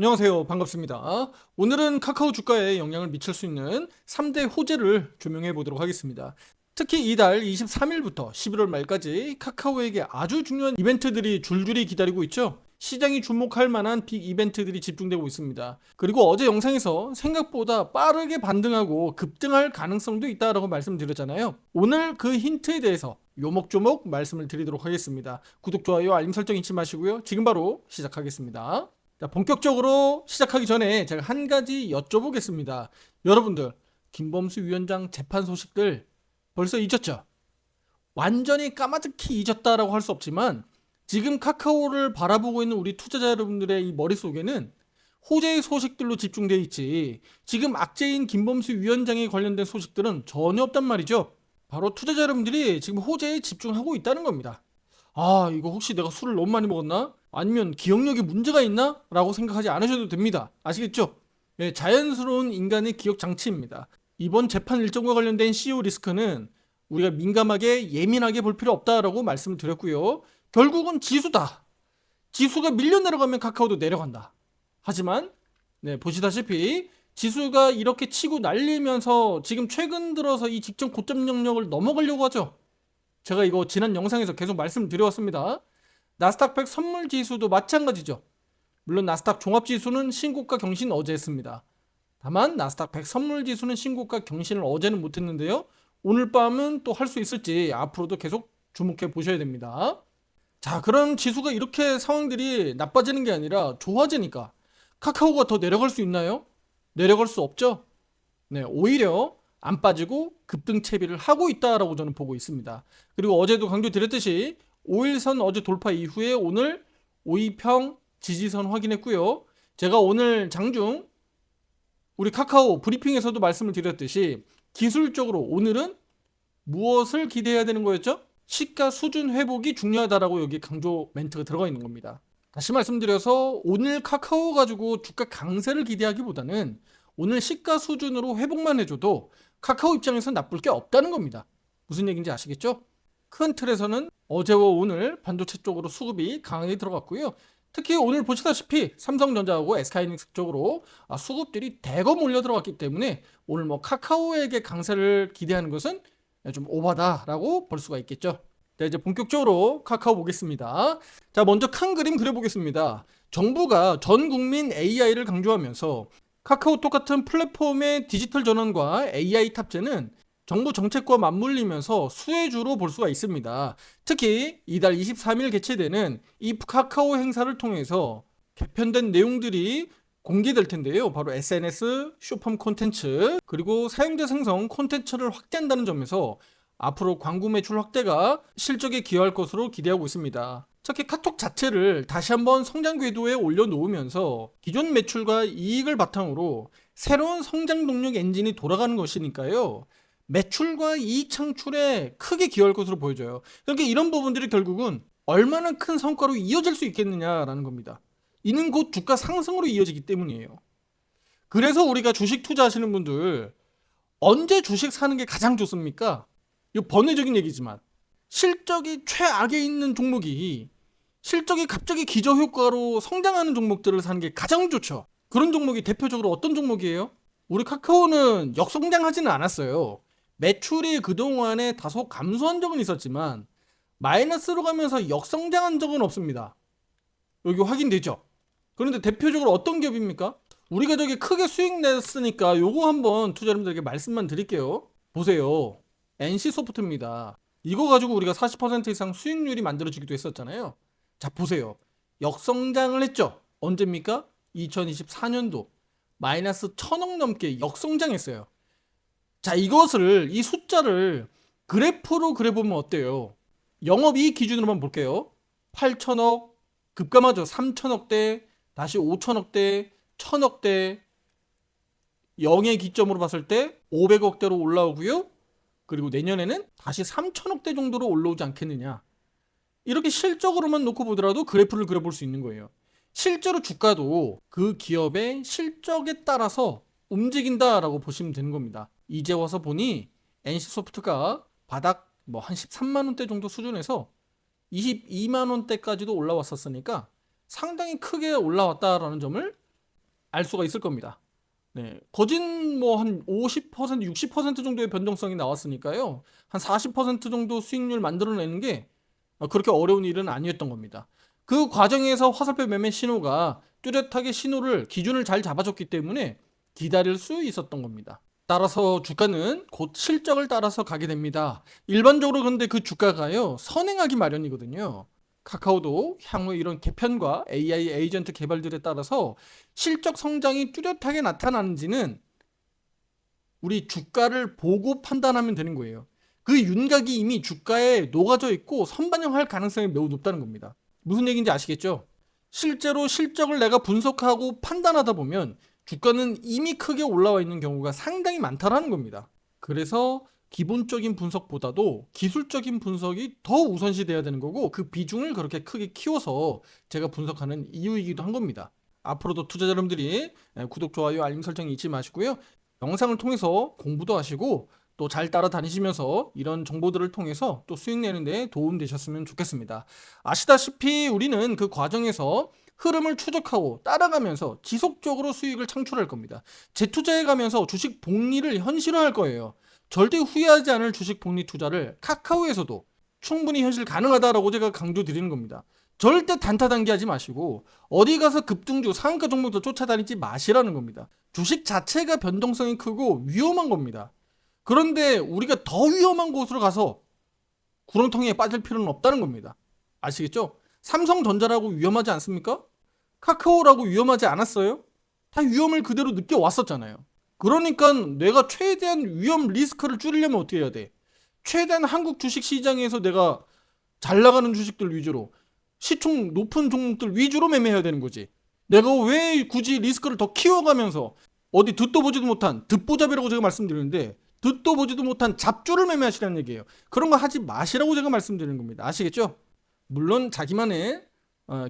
안녕하세요. 반갑습니다. 오늘은 카카오 주가에 영향을 미칠 수 있는 3대 호재를 조명해 보도록 하겠습니다. 특히 이달 23일부터 11월 말까지 카카오에게 아주 중요한 이벤트들이 줄줄이 기다리고 있죠. 시장이 주목할 만한 빅 이벤트들이 집중되고 있습니다. 그리고 어제 영상에서 생각보다 빠르게 반등하고 급등할 가능성도 있다라고 말씀드렸잖아요. 오늘 그 힌트에 대해서 요목조목 말씀을 드리도록 하겠습니다. 구독, 좋아요, 알림 설정 잊지 마시고요. 지금 바로 시작하겠습니다. 자, 본격적으로 시작하기 전에 제가 한 가지 여쭤보겠습니다. 여러분들, 김범수 위원장 재판 소식들 벌써 잊었죠? 완전히 까마득히 잊었다라고 할 수 없지만 지금 카카오를 바라보고 있는 우리 투자자 여러분들의 이 머릿속에는 호재의 소식들로 집중되어 있지 지금 악재인 김범수 위원장에 관련된 소식들은 전혀 없단 말이죠. 바로 투자자 여러분들이 지금 호재에 집중하고 있다는 겁니다. 아, 이거 혹시 내가 술을 너무 많이 먹었나? 아니면 기억력에 문제가 있나? 라고 생각하지 않으셔도 됩니다. 아시겠죠? 예, 자연스러운 인간의 기억 장치입니다. 이번 재판 일정과 관련된 CEO 리스크는 우리가 민감하게 예민하게 볼 필요 없다라고 말씀을 드렸고요. 결국은 지수다. 지수가 밀려 내려가면 카카오도 내려간다. 하지만 보시다시피 지수가 이렇게 치고 날리면서 지금 최근 들어서 이 직전 고점 영역을 넘어가려고 하죠. 제가 이거 지난 영상에서 계속 말씀드려왔습니다. 나스닥 100 선물 지수도 마찬가지죠. 물론 나스닥 종합 지수는 신고가 경신 어제 했습니다. 다만 나스닥 100 선물 지수는 신고가 경신을 어제는 못했는데요. 오늘 밤은 또 할 수 있을지 앞으로도 계속 주목해 보셔야 됩니다. 자, 그럼 지수가 이렇게 상황들이 나빠지는 게 아니라 좋아지니까 카카오가 더 내려갈 수 있나요? 내려갈 수 없죠. 네, 오히려 안 빠지고 급등 채비를 하고 있다라고 저는 보고 있습니다. 그리고 어제도 강조드렸듯이 5일선 어제 돌파 이후에 오늘 5위평 지지선 확인했고요. 제가 오늘 장중 우리 카카오 브리핑에서도 말씀을 드렸듯이 기술적으로 오늘은 무엇을 기대해야 되는 거였죠? 시가 수준 회복이 중요하다라고 여기 강조 멘트가 들어가 있는 겁니다. 다시 말씀드려서 오늘 카카오 가지고 주가 강세를 기대하기보다는 오늘 시가 수준으로 회복만 해줘도 카카오 입장에서 나쁠 게 없다는 겁니다. 무슨 얘기인지 아시겠죠? 큰 틀에서는 어제와 오늘 반도체 쪽으로 수급이 강하게 들어갔고요. 특히 오늘 보시다시피 삼성전자하고 SK하이닉스 쪽으로 수급들이 대거 몰려 들어갔기 때문에 오늘 뭐 카카오에게 강세를 기대하는 것은 좀 오바다라고 볼 수가 있겠죠. 자, 이제 본격적으로 카카오 보겠습니다. 자, 먼저 큰 그림 그려보겠습니다. 정부가 전 국민 AI를 강조하면서 카카오톡 같은 플랫폼의 디지털 전환과 AI 탑재는 정부 정책과 맞물리면서 수혜주로 볼 수가 있습니다. 특히 이달 23일 개최되는 이 카카오 행사를 통해서 개편된 내용들이 공개될 텐데요. 바로 SNS, 쇼폼 콘텐츠, 그리고 사용자 생성 콘텐츠를 확대한다는 점에서 앞으로 광고 매출 확대가 실적에 기여할 것으로 기대하고 있습니다. 특히 카톡 자체를 다시 한번 성장 궤도에 올려놓으면서 기존 매출과 이익을 바탕으로 새로운 성장 동력 엔진이 돌아가는 것이니까요. 매출과 이익 창출에 크게 기여할 것으로 보여져요. 그러니까 이런 부분들이 결국은 얼마나 큰 성과로 이어질 수 있겠느냐라는 겁니다. 이는 곧 주가 상승으로 이어지기 때문이에요. 그래서 우리가 주식 투자하시는 분들 언제 주식 사는 게 가장 좋습니까? 이거 번외적인 얘기지만 실적이 최악에 있는 종목이 실적이 갑자기 기저효과로 성장하는 종목들을 사는 게 가장 좋죠. 그런 종목이 대표적으로 어떤 종목이에요? 우리 카카오는 역성장하지는 않았어요. 매출이 그동안에 다소 감소한 적은 있었지만 마이너스로 가면서 역성장한 적은 없습니다. 여기 확인되죠? 그런데 대표적으로 어떤 기업입니까? 우리가 저기 크게 수익 냈으니까 요거 한번 투자자분들에게 말씀만 드릴게요. 보세요. NC소프트입니다. 이거 가지고 우리가 40% 이상 수익률이 만들어지기도 했었잖아요. 자, 보세요. 역성장을 했죠. 언제입니까? 2024년도 마이너스 1000억 넘게 역성장했어요. 자, 이 숫자를 그래프로 그려보면 어때요? 영업이익 기준으로만 볼게요. 8천억, 급감하죠. 3천억대, 다시 5천억대, 1000억대, 0의 기점으로 봤을 때 500억대로 올라오고요. 그리고 내년에는 다시 3천억대 정도로 올라오지 않겠느냐. 이렇게 실적으로만 놓고 보더라도 그래프를 그려볼 수 있는 거예요. 실제로 주가도 그 기업의 실적에 따라서 움직인다라고 보시면 되는 겁니다. 이제 와서 보니 NC소프트가 바닥 뭐 한 13만 원대 정도 수준에서 22만 원대까지도 올라왔었으니까 상당히 크게 올라왔다라는 점을 알 수가 있을 겁니다. 네, 거진 뭐 한 50%, 60% 정도의 변동성이 나왔으니까요. 한 40% 정도 수익률 만들어내는 게 그렇게 어려운 일은 아니었던 겁니다. 그 과정에서 화살표 매매 신호가 뚜렷하게 신호를 기준을 잘 잡아줬기 때문에 기다릴 수 있었던 겁니다. 따라서 주가는 곧 실적을 따라서 가게 됩니다. 일반적으로 그런데 그 주가가요, 선행하기 마련이거든요. 카카오도 향후 이런 개편과 AI 에이전트 개발들에 따라서 실적 성장이 뚜렷하게 나타나는지는 우리 주가를 보고 판단하면 되는 거예요. 그 윤곽이 이미 주가에 녹아져 있고 선반영할 가능성이 매우 높다는 겁니다. 무슨 얘기인지 아시겠죠? 실제로 실적을 내가 분석하고 판단하다 보면 주가는 이미 크게 올라와 있는 경우가 상당히 많다라는 겁니다. 그래서 기본적인 분석보다도 기술적인 분석이 더 우선시 돼야 되는 거고, 그 비중을 그렇게 크게 키워서 제가 분석하는 이유이기도 한 겁니다. 앞으로도 투자자 여러분들이 구독, 좋아요, 알림 설정 잊지 마시고요. 영상을 통해서 공부도 하시고 또 잘 따라다니시면서 이런 정보들을 통해서 또 수익 내는 데 도움 되셨으면 좋겠습니다. 아시다시피 우리는 그 과정에서 흐름을 추적하고 따라가면서 지속적으로 수익을 창출할 겁니다. 재투자해 가면서 주식 복리를 현실화할 거예요. 절대 후회하지 않을 주식 복리 투자를 카카오에서도 충분히 현실 가능하다라고 제가 강조드리는 겁니다. 절대 단타단기하지 마시고 어디 가서 급등주 상한가 종목도 쫓아다니지 마시라는 겁니다. 주식 자체가 변동성이 크고 위험한 겁니다. 그런데 우리가 더 위험한 곳으로 가서 구렁텅이에 빠질 필요는 없다는 겁니다. 아시겠죠? 삼성전자라고 위험하지 않습니까? 카카오라고 위험하지 않았어요? 다 위험을 그대로 느껴왔었잖아요. 그러니까 내가 최대한 위험 리스크를 줄이려면 어떻게 해야 돼? 최대한 한국 주식 시장에서 내가 잘 나가는 주식들 위주로, 시총 높은 종목들 위주로 매매해야 되는 거지. 내가 왜 굳이 리스크를 더 키워가면서 어디 듣도 보지도 못한 듣보잡이라고 제가 말씀드리는데, 듣도 보지도 못한 잡주를 매매하시라는 얘기예요. 그런 거 하지 마시라고 제가 말씀드리는 겁니다. 아시겠죠? 물론 자기만의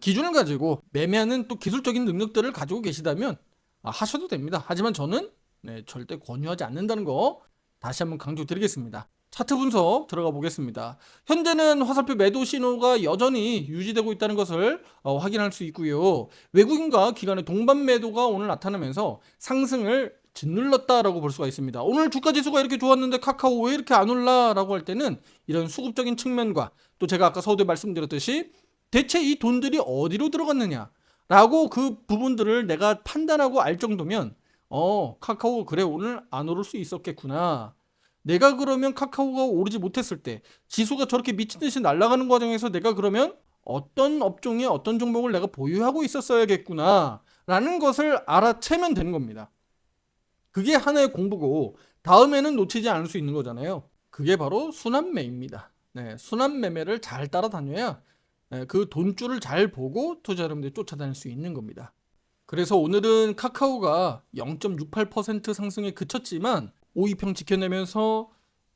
기준을 가지고 매매하는 또 기술적인 능력들을 가지고 계시다면 하셔도 됩니다. 하지만 저는 절대 권유하지 않는다는 거 다시 한번 강조드리겠습니다. 차트 분석 들어가 보겠습니다. 현재는 화살표 매도 신호가 여전히 유지되고 있다는 것을 확인할 수 있고요. 외국인과 기관의 동반 매도가 오늘 나타나면서 상승을 짓눌렀다라고 볼 수가 있습니다. 오늘 주가 지수가 이렇게 좋았는데 카카오 왜 이렇게 안 올라라고 할 때는 이런 수급적인 측면과 또 제가 아까 서두에 말씀드렸듯이 대체 이 돈들이 어디로 들어갔느냐라고 그 부분들을 내가 판단하고 알 정도면 카카오 그래 오늘 안 오를 수 있었겠구나. 내가 그러면 카카오가 오르지 못했을 때 지수가 저렇게 미친 듯이 날아가는 과정에서 내가 그러면 어떤 업종에 어떤 종목을 내가 보유하고 있었어야겠구나 라는 것을 알아채면 되는 겁니다. 그게 하나의 공부고 다음에는 놓치지 않을 수 있는 거잖아요. 그게 바로 순환매입니다. 순환매매를 잘 따라다녀야 그 돈줄을 잘 보고 투자 여러분들이 쫓아다닐 수 있는 겁니다. 그래서 오늘은 카카오가 0.68% 상승에 그쳤지만 5위평 지켜내면서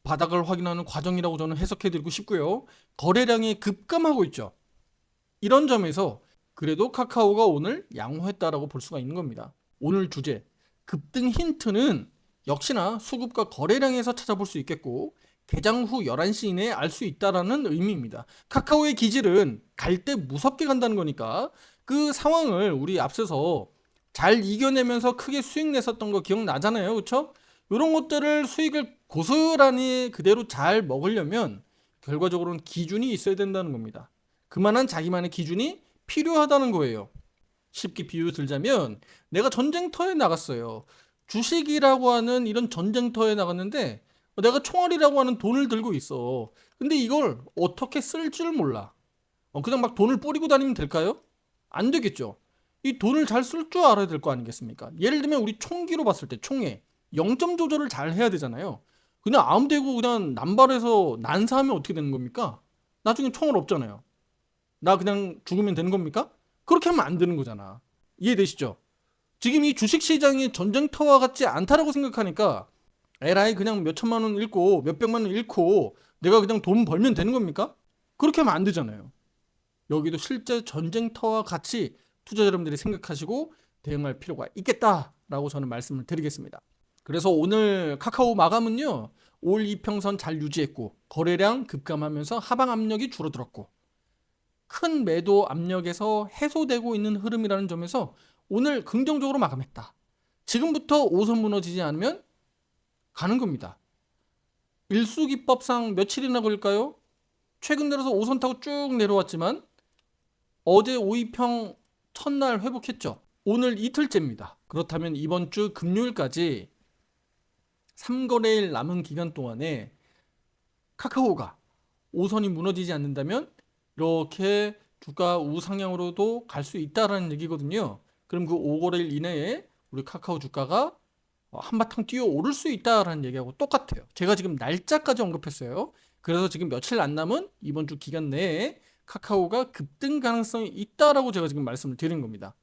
바닥을 확인하는 과정이라고 저는 해석해드리고 싶고요. 거래량이 급감하고 있죠. 이런 점에서 그래도 카카오가 오늘 양호했다라고 볼 수가 있는 겁니다. 오늘 주제 급등 힌트는 역시나 수급과 거래량에서 찾아볼 수 있겠고 개장 후 11시 이내에 알 수 있다라는 의미입니다. 카카오의 기질은 갈 때 무섭게 간다는 거니까 그 상황을 우리 앞서서 잘 이겨내면서 크게 수익 냈었던 거 기억나잖아요. 그렇죠? 이런 것들을 수익을 고스란히 그대로 잘 먹으려면 결과적으로는 기준이 있어야 된다는 겁니다. 그만한 자기만의 기준이 필요하다는 거예요. 쉽게 비유 들자면 내가 전쟁터에 나갔어요. 주식이라고 하는 이런 전쟁터에 나갔는데 내가 총알이라고 하는 돈을 들고 있어. 근데 이걸 어떻게 쓸 줄 몰라. 그냥 막 돈을 뿌리고 다니면 될까요? 안 되겠죠. 이 돈을 잘 쓸 줄 알아야 될 거 아니겠습니까? 예를 들면 우리 총기로 봤을 때 총에 0점 조절을 잘 해야 되잖아요. 그냥 아무 데고 그냥 난발해서 난사하면 어떻게 되는 겁니까? 나중에 총알 없잖아요. 나 그냥 죽으면 되는 겁니까? 그렇게 하면 안 되는 거잖아. 이해되시죠? 지금 이 주식시장이 전쟁터와 같지 않다라고 생각하니까 에라이 그냥 몇 천만 원 잃고 몇 백만 원 잃고 내가 그냥 돈 벌면 되는 겁니까? 그렇게 하면 안 되잖아요. 여기도 실제 전쟁터와 같이 투자자 여러분들이 생각하시고 대응할 필요가 있겠다라고 저는 말씀을 드리겠습니다. 그래서 오늘 카카오 마감은요. 올 이평선 잘 유지했고 거래량 급감하면서 하방 압력이 줄어들었고 큰 매도 압력에서 해소되고 있는 흐름이라는 점에서 오늘 긍정적으로 마감했다. 지금부터 5선 무너지지 않으면 가는 겁니다. 일수기법상 며칠이나 걸릴까요? 최근 들어서 5선 타고 쭉 내려왔지만 어제 5위평 첫날 회복했죠. 오늘 이틀째입니다. 그렇다면 이번 주 금요일까지 3거래일 남은 기간 동안에 카카오가 5선이 무너지지 않는다면 이렇게 주가 우상향으로도 갈 수 있다라는 얘기거든요. 그럼 그 5거래일 이내에 우리 카카오 주가가 한바탕 뛰어 오를 수 있다라는 얘기하고 똑같아요. 제가 지금 날짜까지 언급했어요. 그래서 지금 며칠 안 남은 이번 주 기간 내에 카카오가 급등 가능성이 있다라고 제가 지금 말씀을 드린 겁니다.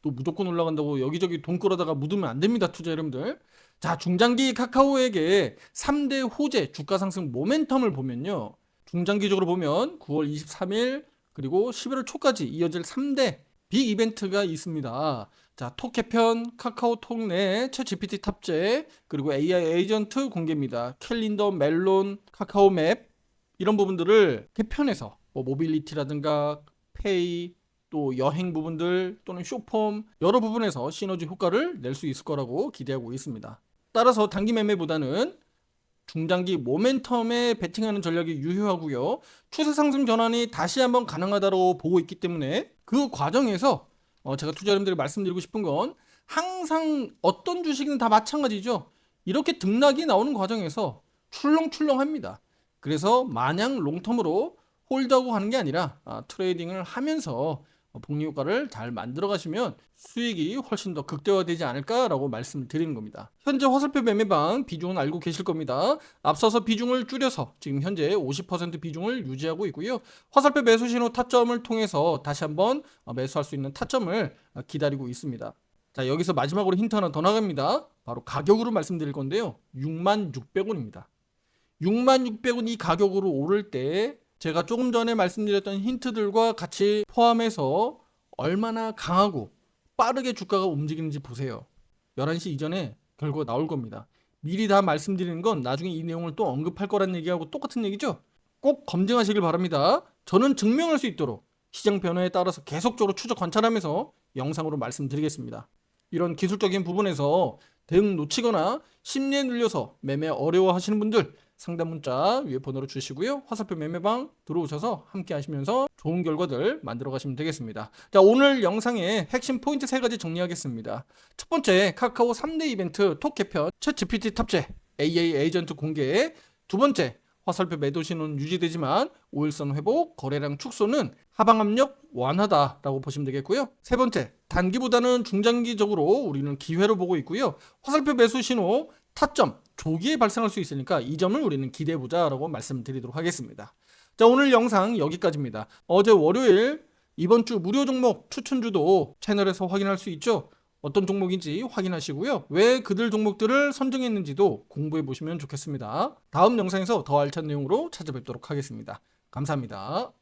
또 무조건 올라간다고 여기저기 돈 끌어다가 묻으면 안 됩니다, 투자 여러분들. 자, 중장기 카카오에게 3대 호재 주가 상승 모멘텀을 보면요. 중장기적으로 보면 9월 23일 그리고 11월 초까지 이어질 3대 빅 이벤트가 있습니다. 자, 톡 개편, 카카오톡 내 챗GPT 탑재, 그리고 AI 에이전트 공개입니다. 캘린더, 멜론, 카카오맵 이런 부분들을 개편해서 뭐 모빌리티라든가 페이, 또 여행 부분들 또는 쇼폼 여러 부분에서 시너지 효과를 낼 수 있을 거라고 기대하고 있습니다. 따라서 단기 매매보다는 중장기 모멘텀에 베팅하는 전략이 유효하고요. 추세 상승 전환이 다시 한번 가능하다고 보고 있기 때문에 그 과정에서 제가 투자자님들에게 말씀드리고 싶은 건 항상 어떤 주식은 다 마찬가지죠. 이렇게 등락이 나오는 과정에서 출렁출렁합니다. 그래서 마냥 롱텀으로 홀드하고 가는 게 아니라 트레이딩을 하면서 복리효과를 잘 만들어 가시면 수익이 훨씬 더 극대화되지 않을까라고 말씀을 드리는 겁니다. 현재 화살표 매매방 비중은 알고 계실 겁니다. 앞서서 비중을 줄여서 지금 현재 50% 비중을 유지하고 있고요. 화살표 매수 신호 타점을 통해서 다시 한번 매수할 수 있는 타점을 기다리고 있습니다. 자, 여기서 마지막으로 힌트 하나 더 나갑니다. 바로 가격으로 말씀드릴 건데요. 66,600원입니다. 66,600원 이 가격으로 오를 때 제가 조금 전에 말씀드렸던 힌트들과 같이 포함해서 얼마나 강하고 빠르게 주가가 움직이는지 보세요. 11시 이전에 결과가 나올 겁니다. 미리 다 말씀드리는 건 나중에 이 내용을 또 언급할 거라는 얘기하고 똑같은 얘기죠. 꼭 검증하시길 바랍니다. 저는 증명할 수 있도록 시장 변화에 따라서 계속적으로 추적 관찰하면서 영상으로 말씀드리겠습니다. 이런 기술적인 부분에서 대응 놓치거나 심리에 눌려서 매매 어려워하시는 분들 상담 문자 위에 번호로 주시고요. 화살표 매매방 들어오셔서 함께 하시면서 좋은 결과들 만들어 가시면 되겠습니다. 자, 오늘 영상의 핵심 포인트 3가지 정리하겠습니다. 첫 번째, 카카오 3대 이벤트 톡 개편, 챗GPT 탑재, AI 에이전트 공개. 두 번째, 화살표 매도 신호는 유지되지만 5일선 회복, 거래량 축소는 하방 압력 완화다라고 보시면 되겠고요. 세 번째, 단기보다는 중장기적으로 우리는 기회로 보고 있고요. 화살표 매수 신호 타점 조기에 발생할 수 있으니까 이 점을 우리는 기대해보자라고 말씀드리도록 하겠습니다. 자, 오늘 영상 여기까지입니다. 어제 월요일 이번 주 무료 종목 추천주도 채널에서 확인할 수 있죠. 어떤 종목인지 확인하시고요. 왜 그들 종목들을 선정했는지도 공부해 보시면 좋겠습니다. 다음 영상에서 더 알찬 내용으로 찾아뵙도록 하겠습니다. 감사합니다.